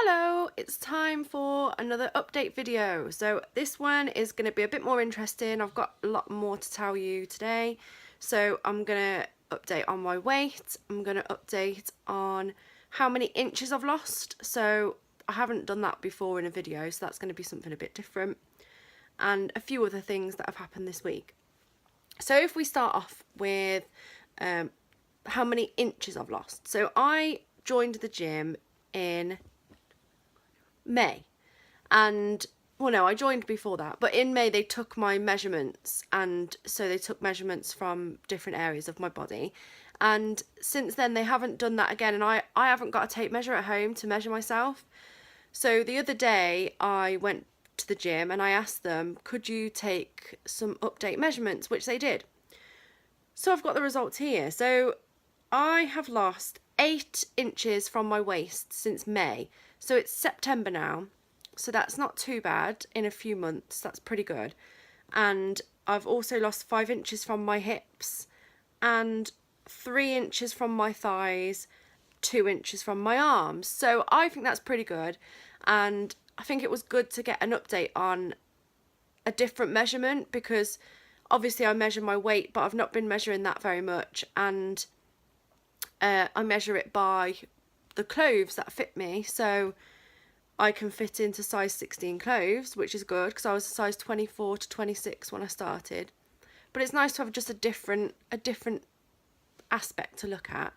Hello, it's time for another update video. So this one is going to be a bit more interesting. I've got a lot more to tell you today. So I'm going to update on my weight. I'm going to update on how many inches I've lost. So I haven't done that before in a video, so that's going to be something a bit different. And a few other things that have happened this week. So if we start off with how many inches I've lost. So I joined the gym in May, and well, no, I joined before that, but in May they took my measurements, and so they took measurements from different areas of my body, and since then they haven't done that again, and I haven't got a tape measure at home to measure myself. So the other day I went to the gym and I asked them, could you take some update measurements, which they did. So I've got the results here. So I have lost 8 inches from my waist since May. So it's September now. So that's not too bad in a few months. That's pretty good. And I've also lost 5 inches from my hips and 3 inches from my thighs, 2 inches from my arms. So I think that's pretty good. And I think it was good to get an update on a different measurement, because obviously I measure my weight, but I've not been measuring that very much, and I measure it by the clothes that fit me. So I can fit into size 16 clothes, which is good because I was a size 24 to 26 when I started. But it's nice to have just a different aspect to look at.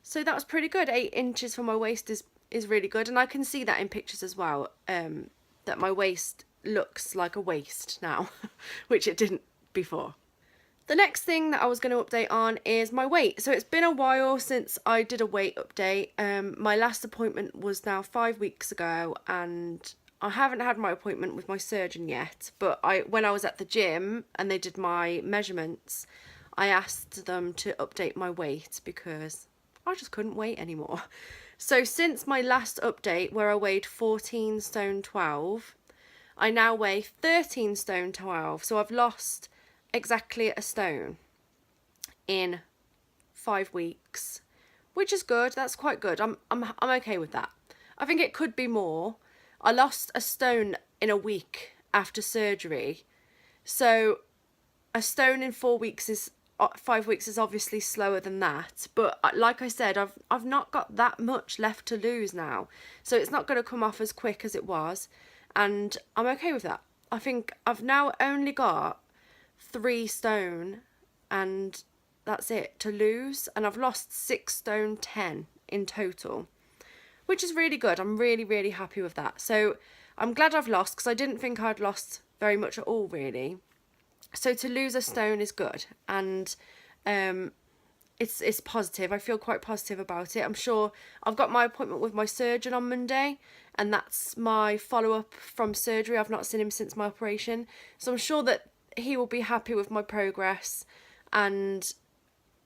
So that was pretty good. 8 inches from my waist is really good, and I can see that in pictures as well, that my waist looks like a waist now, which it didn't before. The next thing that I was going to update on is my weight. So it's been a while since I did a weight update. My last appointment was now 5 weeks ago, and I haven't had my appointment with my surgeon yet, but when I was at the gym and they did my measurements, I asked them to update my weight because I just couldn't wait anymore. So since my last update, where I weighed 14 stone 12, I now weigh 13 stone 12. So I've lost exactly a stone in 5 weeks, which is good. That's quite good. I'm okay with that. I think it could be more. I lost a stone in a week after surgery, so a stone in 4 weeks is 5 weeks is obviously slower than that, but like I said, I've not got that much left to lose now, so it's not going to come off as quick as it was, and I'm okay with that. I think I've now only got 3 stone, and that's it to lose, and I've lost 6 stone 10 in total, which is really good. I'm really happy with that. So I'm glad I've lost, because I didn't think I'd lost very much at all, really. So to lose a stone is good, and it's positive. I feel quite positive about it. I'm sure I've got my appointment with my surgeon on Monday, and that's my follow-up from surgery. I've not seen him since my operation, so I'm sure that he will be happy with my progress, and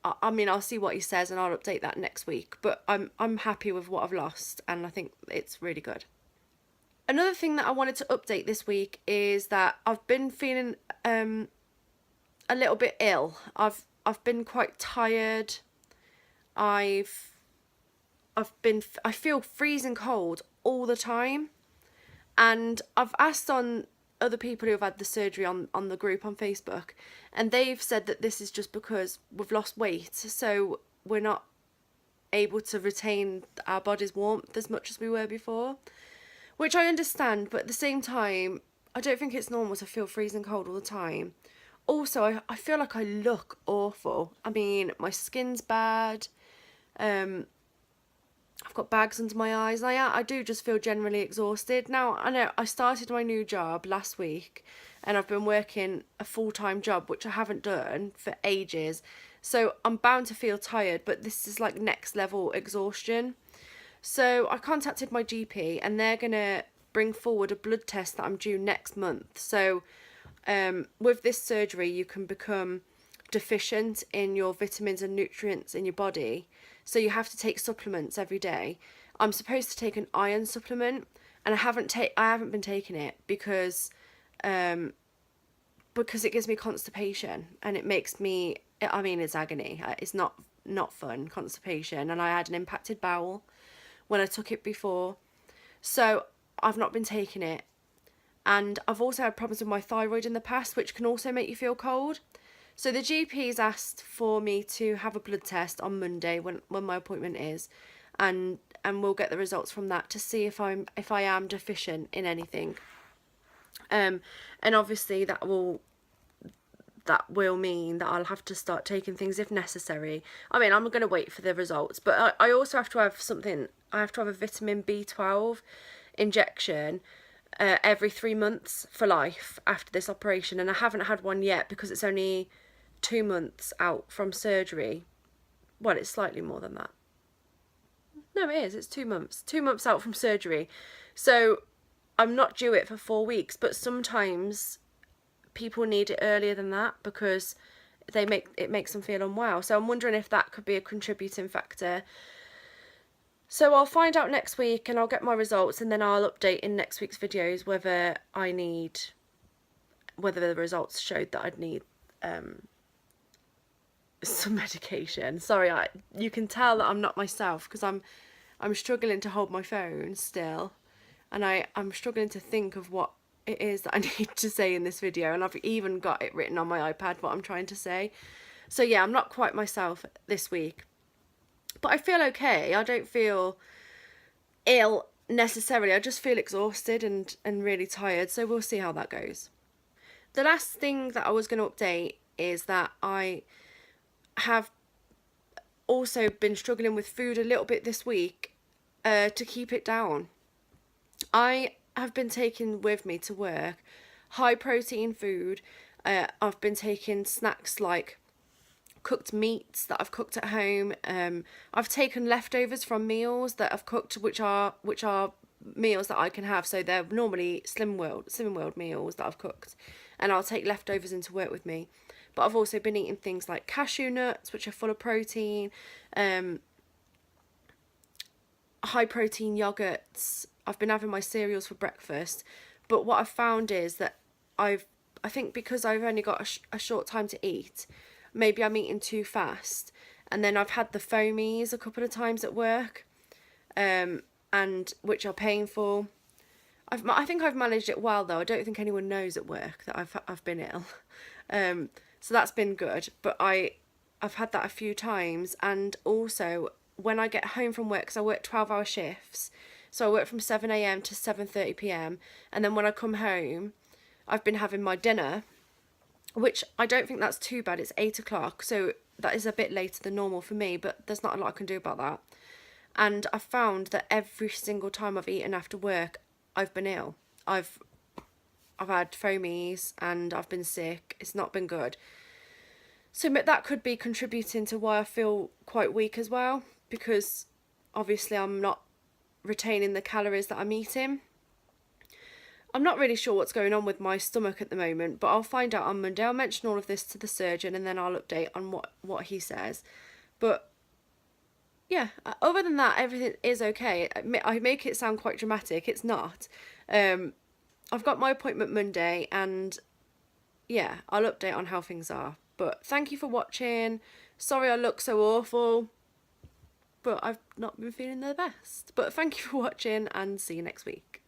I mean, I'll see what he says and I'll update that next week, but I'm happy with what I've lost, and I think it's really good. Another thing that I wanted to update this week is that I've been feeling a little bit ill. I've been quite tired. I feel freezing cold all the time, and I've asked on other people who have had the surgery on the group on Facebook, and they've said that this is just because we've lost weight, so we're not able to retain our body's warmth as much as we were before, which I understand, but at the same time, I don't think it's normal to feel freezing cold all the time. Also, I feel like I look awful. I mean, my skin's bad. I've got bags under my eyes. I do just feel generally exhausted. Now, I know I started my new job last week, and I've been working a full-time job, which I haven't done for ages. So I'm bound to feel tired, but this is like next level exhaustion. So I contacted my GP, and they're going to bring forward a blood test that I'm due next month. So with this surgery, you can become deficient in your vitamins and nutrients in your body, so you have to take supplements every day. I'm supposed to take an iron supplement, and I haven't been taking it because it gives me constipation, and it makes me, I mean, it's agony. It's not fun, constipation, and I had an impacted bowel when I took it before. So I've not been taking it. And I've also had problems with my thyroid in the past, which can also make you feel cold. So the GP's asked for me to have a blood test on Monday when my appointment is, and we'll get the results from that to see if I am deficient in anything. And obviously that will mean that I'll have to start taking things if necessary. I mean, I'm going to wait for the results, but I also have to have something. I have to have a vitamin B12 injection every 3 months for life after this operation, and I haven't had one yet because it's only 2 months out from surgery. Well, it's slightly more than that. No, it is. It's 2 months. 2 months out from surgery. So I'm not due it for 4 weeks, but sometimes people need it earlier than that because it makes them feel unwell. So I'm wondering if that could be a contributing factor. So I'll find out next week and I'll get my results, and then I'll update in next week's videos whether the results showed that I'd need some medication. Sorry, you can tell that I'm not myself because I'm struggling to hold my phone still, and I'm struggling to think of what it is that I need to say in this video, and I've even got it written on my iPad what I'm trying to say. So yeah, I'm not quite myself this week, but I feel okay. I don't feel ill necessarily. I just feel exhausted and really tired, so we'll see how that goes. The last thing that I was going to update is that I have also been struggling with food a little bit this week to keep it down. I have been taking with me to work high protein food. I've been taking snacks like cooked meats that I've cooked at home. I've taken leftovers from meals that I've cooked, which are meals that I can have. So they're normally Slimming World meals that I've cooked, and I'll take leftovers into work with me. But I've also been eating things like cashew nuts, which are full of protein, high protein yogurts. I've been having my cereals for breakfast. But what I've found is that I think because I've only got a short time to eat, maybe I'm eating too fast. And then I've had the foamies a couple of times at work, and which are painful. I think I've managed it well though. I don't think anyone knows at work that I've been ill. So that's been good. But I've had that a few times, and also when I get home from work, because I work 12-hour shifts, so I work from 7 a.m. to 7:30 p.m. and then when I come home, I've been having my dinner, which I don't think that's too bad. It's 8 o'clock, so that is a bit later than normal for me, but there's not a lot I can do about that. And I've found that every single time I've eaten after work, I've been ill. I've had foamies and I've been sick. It's not been good. So that could be contributing to why I feel quite weak as well, because obviously I'm not retaining the calories that I'm eating. I'm not really sure what's going on with my stomach at the moment, but I'll find out on Monday. I'll mention all of this to the surgeon and then I'll update on what he says. But yeah, other than that, everything is okay. I make it sound quite dramatic. It's not. I've got my appointment Monday, and yeah, I'll update on how things are. But thank you for watching. Sorry I look so awful, but I've not been feeling the best. But thank you for watching, and see you next week.